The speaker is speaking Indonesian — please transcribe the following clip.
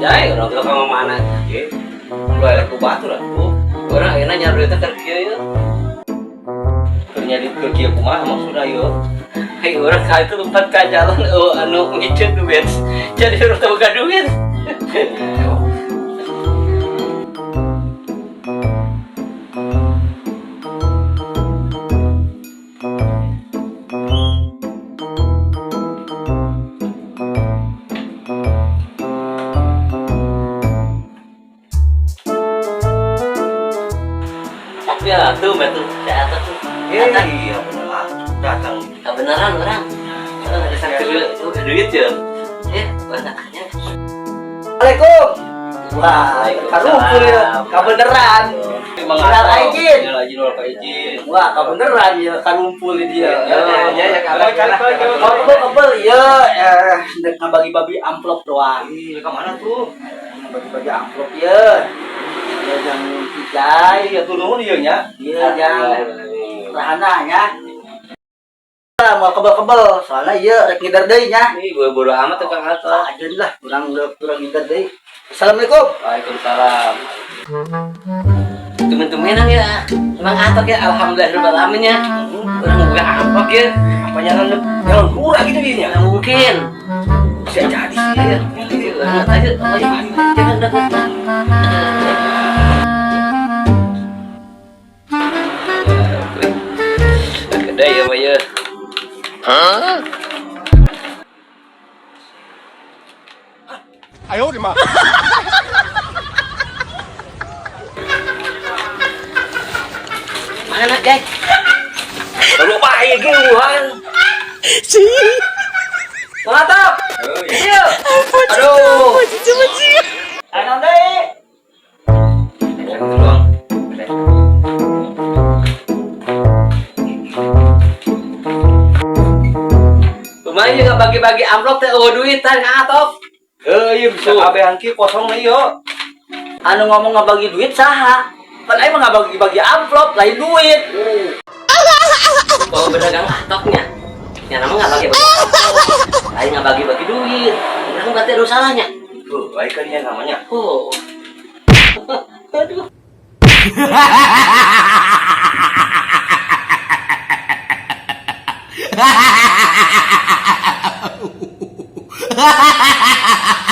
Jai orang tua kamu mana? Oke. Mulai lek ku batur atuh. Orang ayeuna nyari duit teh kieu ya. Kerja di kerja kumaha maksudnya yo. Hai orang ka itu tempat ka jalan anu ngicet duit. Jadi orang teu boga duit. Ya, tuh betul. Saya tuh. Iya bener lah. Datang. Kebenaran orang. Ada sampai duit ya. Banyaknya. Assalamualaikum. Wah, karumpul ya. Kabeneran. Beneran izin. Wah, kabeneran ya karumpul dia. Ya Kabel ya, ngabagi babi amplop doang. Ke mana tuh? Bagi amplop ya. Ya yang hijai, Ya tuh nuhun ieu nya. ya yang rahananya. Mau kebel-kebel, soalnya iya rek ngidar deui nya. Ini bodo amat tukang atas. Ajen lah, kurang ngidar deui. Assalamualaikum. Waalaikumsalam. Temen-temenan ya. Emang atok ya, alhamdulillah ya. Orang buka ampok ya. Apa nyalan kurang gitu dia nya? Nggak mungkin. Bisa jadi sih ya. Banget aja. Jangan dekat. Gede ya, Pak ya. Mana, guys? Lu bae ge Wuhan. Mantap. Iya. Aduh. Ayo deui. Lumayan juga bagi-bagi amplop teh duitan ngatok. Iya bisa kabehan ki kosong nih yo. Anu ngomong ngabagi duit saha? Kan aing mah ngabagi-bagi amplop lain duit. Kalau berdagang atoknya, ya nama nggak bagi-bagi amplop, lain nggak bagi-bagi duit. Orang berarti ada salahnya. Tuh, baik kan ya namanya. Oh, aduh. Ha ha ha ha!